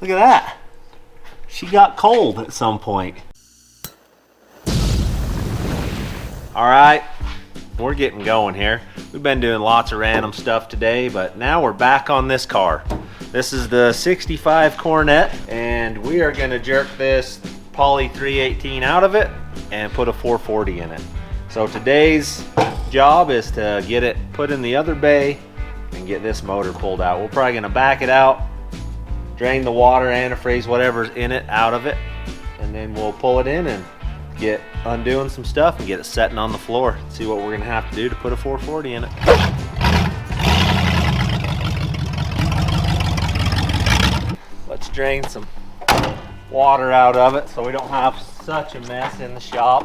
Look at that. She got cold at some point. All right, we're getting going here. We've been doing lots of random stuff today, but now we're back on this car. This is the 65 Coronet, and we are gonna jerk this Poly 318 out of it and put a 440 in it. So today's job is to get it put in the other bay and get this motor pulled out. We're probably gonna back it out, drain the water, antifreeze, whatever's in it out of it, and then we'll pull it in and get undoing some stuff and get it setting on the floor. See what we're gonna have to do to put a 440 in it. Let's drain some water out of it so we don't have such a mess in the shop.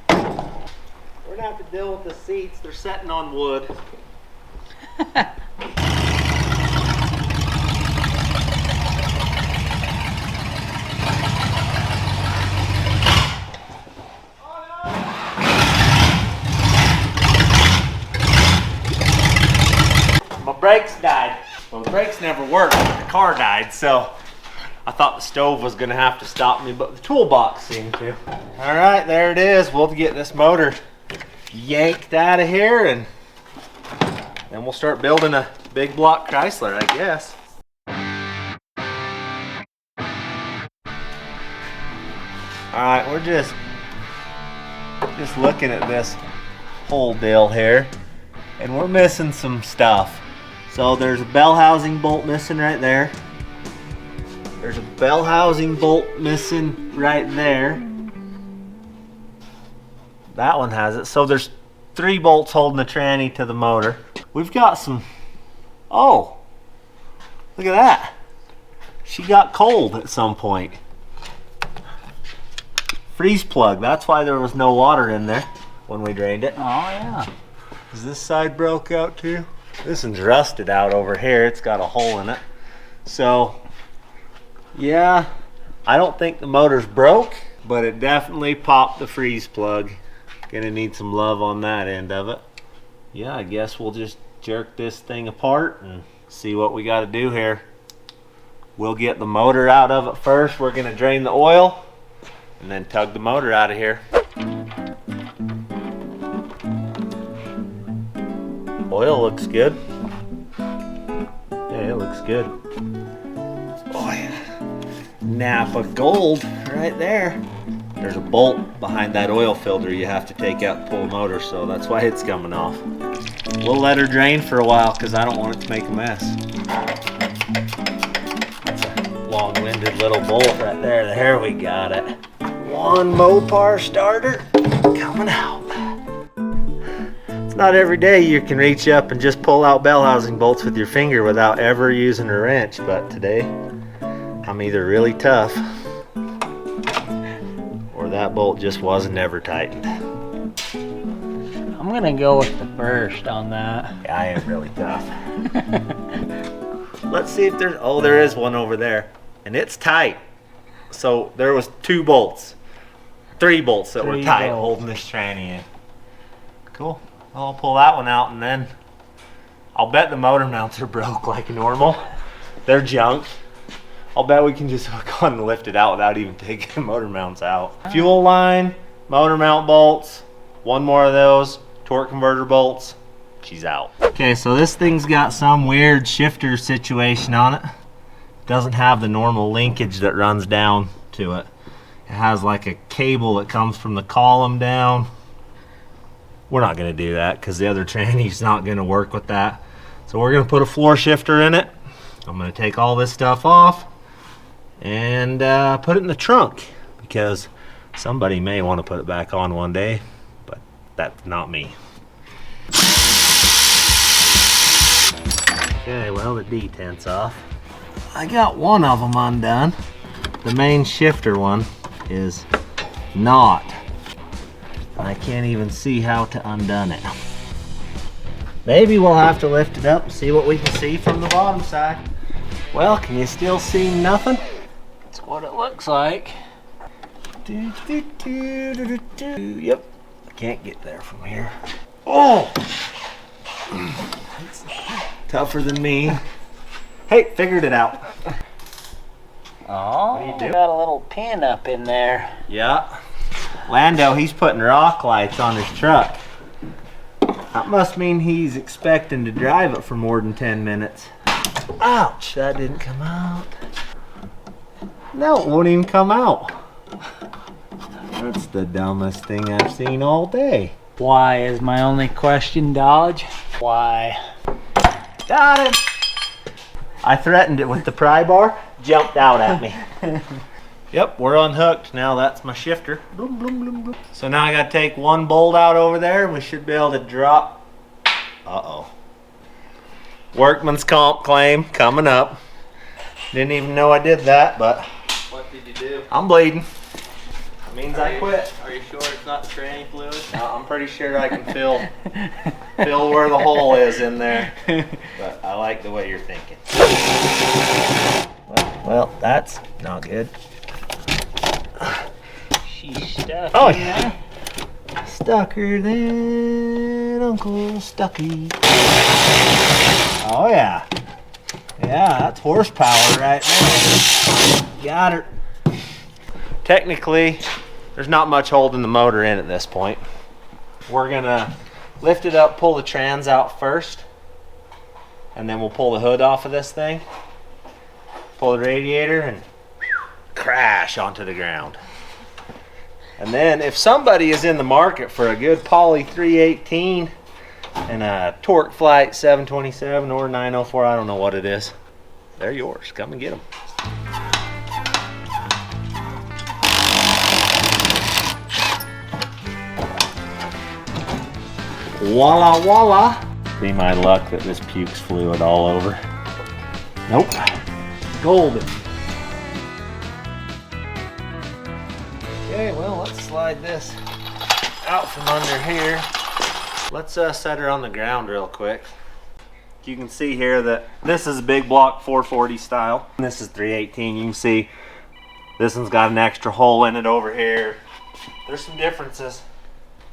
We're gonna have to deal with the seats. They're setting on wood. My brakes died. Well, the brakes never worked. The car died, so I thought the stove was gonna have to stop me, but the toolbox seemed to. All right, there it is. We'll get this motor yanked out of here, and then we'll start building a big block Chrysler, I guess. All right, we're just looking at this whole deal here, and we're missing some stuff. So there's a bell housing bolt missing right there. There's a bell housing bolt missing right there. That one has it. So there's 3 bolts holding the tranny to the motor. We've got some, oh, look at that. She got cold at some point. Freeze plug, that's why there was no water in there when we drained it. Oh yeah. Is this side broke out too? This one's rusted out over here. It's got a hole in it. So, yeah, I don't think the motor's broke, but it definitely popped the freeze plug. Gonna need some love on that end of it. Yeah, I guess we'll just jerk this thing apart and see what we gotta do here. We'll get the motor out of it first. We're gonna drain the oil and then tug the motor out of here. Oil looks good. Yeah, it looks good. Oh yeah. Napa Gold right there. There's a bolt behind that oil filter you have to take out to pull the motor, so that's why it's coming off. We'll let her drain for a while because I don't want it to make a mess. That's a long-winded little bolt right there. There we got it. One Mopar starter coming out. It's not every day you can reach up and just pull out bell housing bolts with your finger without ever using a wrench, but today I'm either really tough or that bolt just wasn't ever tightened. I'm gonna go with the first on that. Yeah, I am really tough. Let's see if there's, oh, there is one over there, and it's tight. So there was 2 bolts, 3 bolts that were tight holding this tranny in. Cool. I'll pull that one out, and then I'll bet the motor mounts are broke like normal. They're junk. I'll bet we can just hook on and lift it out without even taking the motor mounts out. Fuel line, motor mount bolts, 1 more of those, torque converter bolts, she's out. Okay, so this thing's got some weird shifter situation on it. Doesn't have the normal linkage that runs down to it. It has like a cable that comes from the column down. We're not gonna do that because the other tranny's not gonna work with that. So we're gonna put a floor shifter in it. I'm gonna take all this stuff off and put it in the trunk because somebody may want to put it back on one day, but that's not me. Okay, well, the detent's off. I got one of them undone. The main shifter one is not. I can't even see how to undone it. Maybe we'll have to lift it up and see what we can see from the bottom side. Well, can you still see nothing? That's what it looks like. Yep, can't get there from here. Oh! It's tougher than me. Hey, figured it out. Oh, What do you do? got a little pin up in there. Yeah. Lando, he's putting rock lights on his truck. That must mean he's expecting to drive it for more than 10 minutes. Ouch, that didn't come out. No, it won't even come out. That's the dumbest thing I've seen all day. Why is my only question, Dodge? Why? Got him. I threatened it with the pry bar, jumped out at me. Yep, we're unhooked. Now that's my shifter. Bloom, bloom, bloom, bloom. So now I gotta take one bolt out over there and we should be able to drop. Uh-oh. Workman's comp claim coming up. Didn't even know I did that, but What did you do? I'm bleeding. That means I quit. Are you sure it's not tranny fluid? I'm pretty sure I can feel where the hole is in there. But I like the way you're thinking. Well, that's not good. She's stuck. Oh, in yeah. there. Stucker than Uncle Stucky. Oh yeah. Yeah, that's horsepower right there. Got her. Technically, there's not much holding the motor in at this point. We're gonna lift it up, pull the trans out first, and then we'll pull the hood off of this thing, pull the radiator, and crash onto the ground. And then if somebody is in the market for a good Poly 318 and a Torque Flight 727 or 904, I don't know what it is, they're yours. Come and get them. Voila, voila. Be my luck that this pukes fluid all over. Nope. Golden. Okay, well, let's slide this out from under here. Let's set her on the ground real quick. You can see here that this is a big block 440 style. This is 318. You can see this one's got an extra hole in it over here. There's some differences.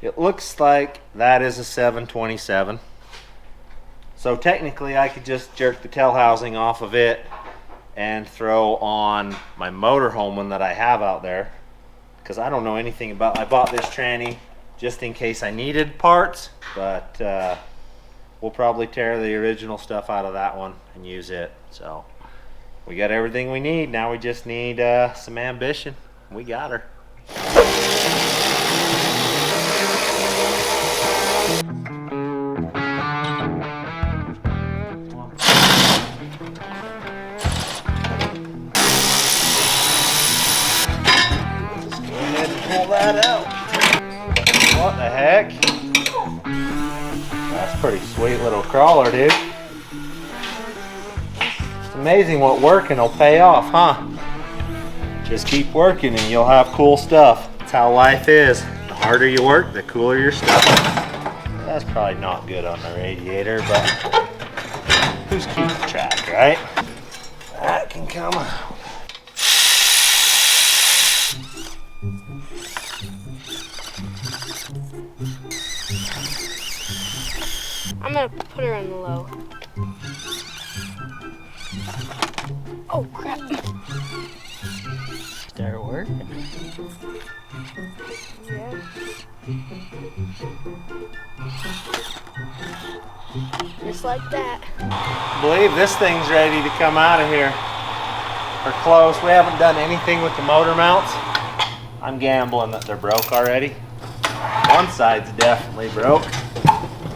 It looks like that is a 727. So technically I could just jerk the tail housing off of it and throw on my motorhome one that I have out there. Because I don't know anything about, I bought this tranny just in case I needed parts, but we'll probably tear the original stuff out of that one and use it. So we got everything we need. Now we just need some ambition. We got her. Pull that out. What the heck? That's a pretty sweet little crawler, dude. It's amazing what working will pay off, huh? Just keep working and you'll have cool stuff. That's how life is. The harder you work, the cooler your stuff. That's probably not good on the radiator, but who's keeping track, right? That can come out. I'm gonna put her on the low. Oh crap. Start working. Yeah. Just like that. I believe this thing's ready to come out of here. We're close. We haven't done anything with the motor mounts. I'm gambling that they're broke already. One side's definitely broke.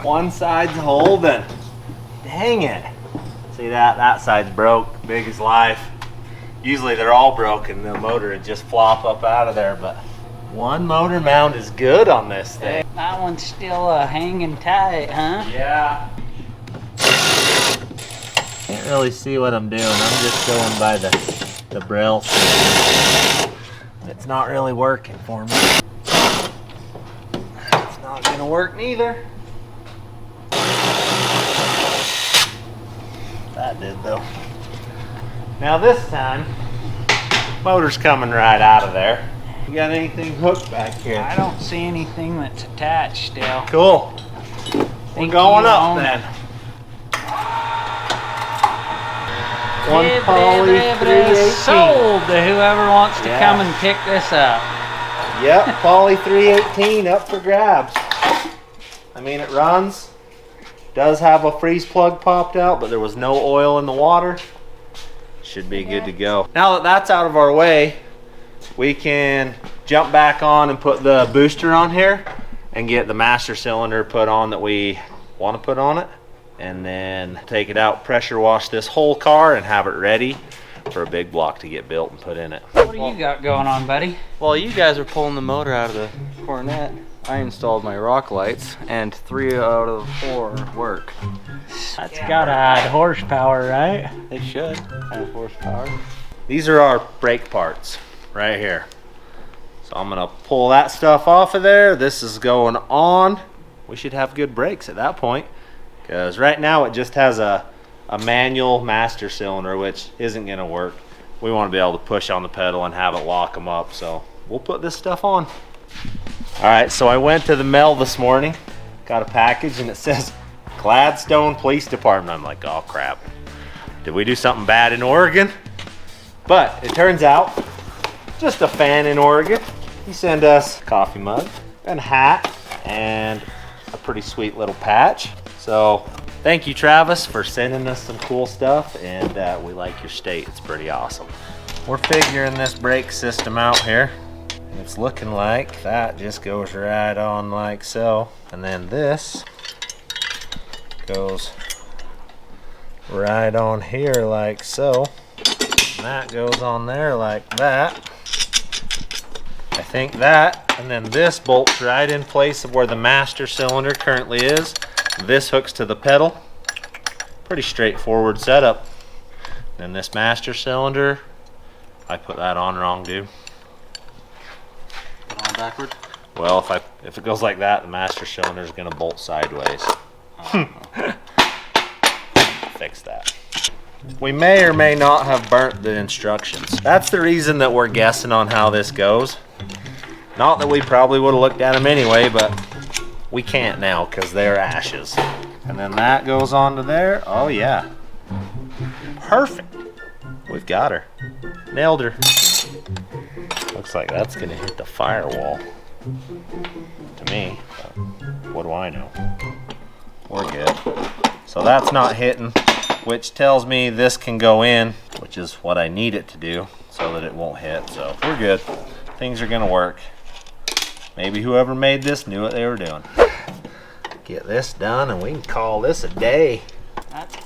One side's holding. Dang it. See that side's broke, big as life. Usually they're all broken, the motor would just flop up out of there, but one motor mount is good on this thing. That one's still hanging tight, huh? Yeah. Can't really see what I'm doing. I'm just going by the braille. It's not really working for me. It's not gonna work neither. That did though. Now this time, motor's coming right out of there. You got anything hooked back here? I don't see anything that's attached still. Cool. We're Think going you up own then. One Poly 318. Sold. to whoever wants to Yeah. come and pick this up. Yep, Poly 318 up for grabs. I mean, it runs. Does have a freeze plug popped out, but there was no oil in the water. Should be good to go. Now that that's out of our way, we can jump back on and put the booster on here and get the master cylinder put on that we want to put on it. And then take it out, pressure wash this whole car and have it ready for a big block to get built and put in it. What do you got going on, buddy? While you guys are pulling the motor out of the Coronet, I installed my rock lights, and 3 out of 4 work. That's gotta add horsepower, right? They should have horsepower. These are our brake parts right here. So I'm gonna pull that stuff off of there. This is going on. We should have good brakes at that point, because right now it just has a manual master cylinder, which isn't gonna work. We want to be able to push on the pedal and have it lock them up, so we'll put this stuff on. All right, so I went to the mail this morning, got a package, and it says Gladstone Police Department. I'm like, oh crap, did we do something bad in Oregon? But it turns out, just a fan in Oregon. He sent us a coffee mug and a hat and a pretty sweet little patch. So thank you, Travis, for sending us some cool stuff, and we like your state. It's pretty awesome. We're figuring this brake system out here. It's looking like that just goes right on like so, and then this goes right on here like so, and that goes on there like that. I think that, and then this bolts right in place of where the master cylinder currently is. This hooks to the pedal. Pretty straightforward setup. Then this master cylinder, I put that on wrong, dude. On backward. Well, if it goes like that, the master cylinder is going to bolt sideways. Fix that. We may or may not have burnt the instructions. That's the reason that we're guessing on how this goes. Not that we probably would have looked at them anyway, but we can't now because they're ashes. And then that goes on to there. Oh yeah. Perfect. We've got her. Nailed her. Looks like that's gonna hit the firewall. To me. But what do I know? We're good. So that's not hitting, which tells me this can go in, which is what I need it to do so that it won't hit. So we're good. Things are gonna work. Maybe whoever made this knew what they were doing. Get this done and we can call this a day. That's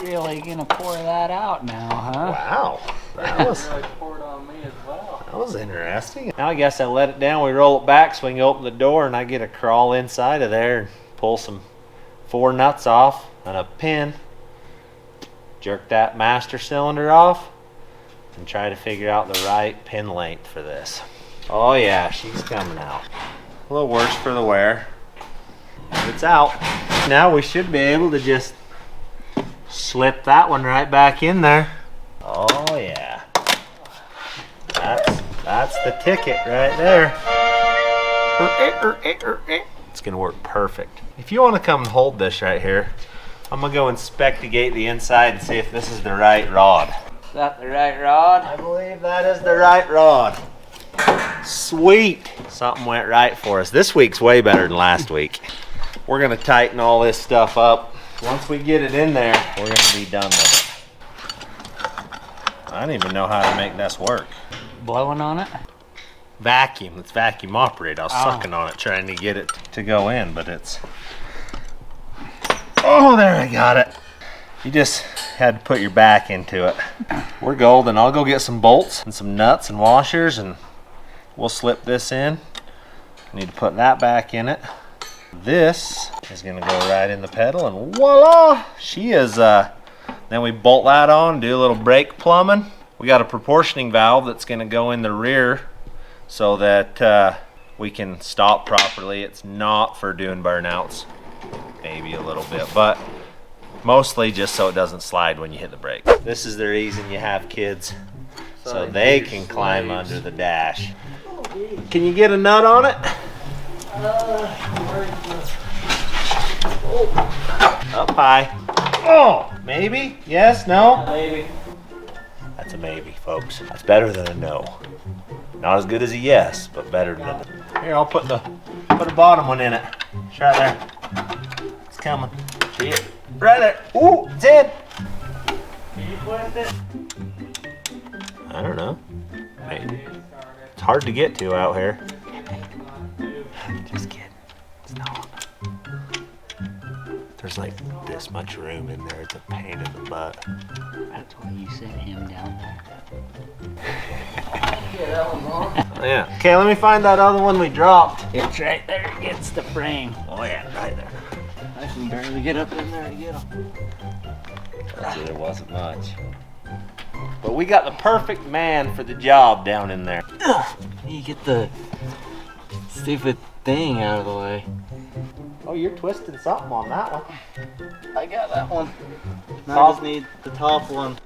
really gonna pour that out now, huh? Wow. That was Really poured on me as well. That was interesting. Now I guess I let it down, we roll it back so we can open the door, and I get to crawl inside of there and pull some 4 nuts off and a pin. Jerk that master cylinder off and try to figure out the right pin length for this. Oh yeah, she's coming out. A little worse for the wear. But it's out. Now we should be able to just slip that one right back in there. Oh yeah. That's the ticket right there. It's gonna work perfect. If you want to come and hold this right here, I'm gonna go inspectigate the inside and see if this is the right rod. Is that the right rod? I believe that is the right rod. Sweet. Something went right for us. This week's way better than last week. We're gonna tighten all this stuff up. Once we get it in there, we're gonna be done with it. I don't even know how to make this work. Blowing on it? Vacuum. It's vacuum operated. I was sucking on it trying to get it to go in, but it's... Oh, there, I got it. You just had to put your back into it. We're golden. I'll go get some bolts and some nuts and washers, and we'll slip this in. Need to put that back in it. This is gonna go right in the pedal, and voila! She is, then we bolt that on, do a little brake plumbing. We got a proportioning valve that's gonna go in the rear so that we can stop properly. It's not for doing burnouts, maybe a little bit, but mostly just so it doesn't slide when you hit the brake. This is the reason you have kids, so they can climb under the dash. Can you get a nut on it? Up high. Oh, maybe? Yes? No? Maybe. That's a maybe, folks. That's better than a no. Not as good as a yes, but better than a... Here, I'll put a bottom one in it. It's right there. It's coming. See it? Right there. Ooh, it's in. Can you twist it? I don't know. Maybe. It's hard to get to out here. Just kidding. It's not. There's like this much room in there. It's a pain in the butt. That's why you sent him down there. Yeah. Okay, let me find that other one we dropped. It's right there against the frame. Oh yeah, right there. I can barely get up in there to get them. There wasn't much. But we got the perfect man for the job down in there. You get the stupid thing out of the way. Oh, you're twisting something on that one. I got that one. Now I just need the top one.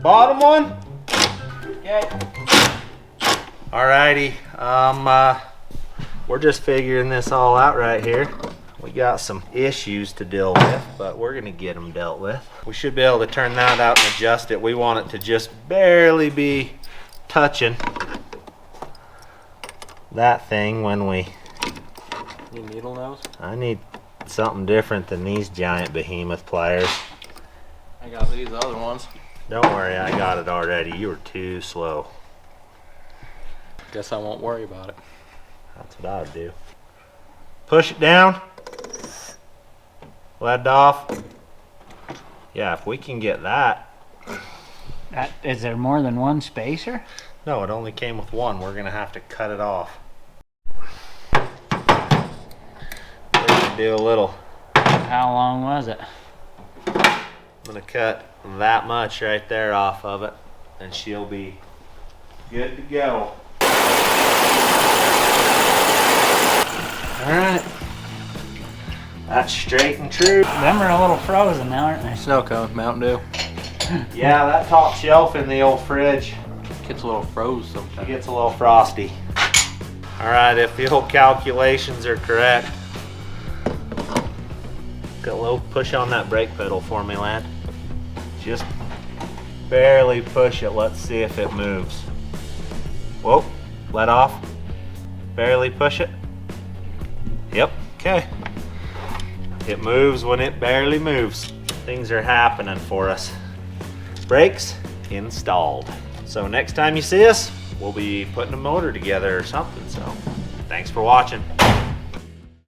Bottom one? Okay. Alrighty. We're just figuring this all out right here. We got some issues to deal with, but we're gonna get them dealt with. We should be able to turn that out and adjust it. We want it to just barely be touching that thing when we... You needle nose? I need something different than these giant behemoth pliers. I got these other ones. Don't worry, I got it already. You were too slow. Guess I won't worry about it. That's what I would do. Push it down. Let off. Yeah, if we can get that. Is there more than one spacer? No, it only came with one. We're gonna have to cut it off. We're gonna do a little. How long was it? I'm gonna cut that much right there off of it, and she'll be good to go. All right. That's straight and true. Them are a little frozen now, aren't they? Snow cone, Mountain Dew. Yeah, that top shelf in the old fridge, Gets a little froze it sometimes. gets a little frosty. All right, if the old calculations are correct, got a little push on that brake pedal for me, lad. Just barely push it. Let's see if it moves. Whoa, let off. Barely push it. Yep, okay. It moves when it barely moves. Things are happening for us. Brakes installed. So next time you see us, we'll be putting a motor together or something. So thanks for watching.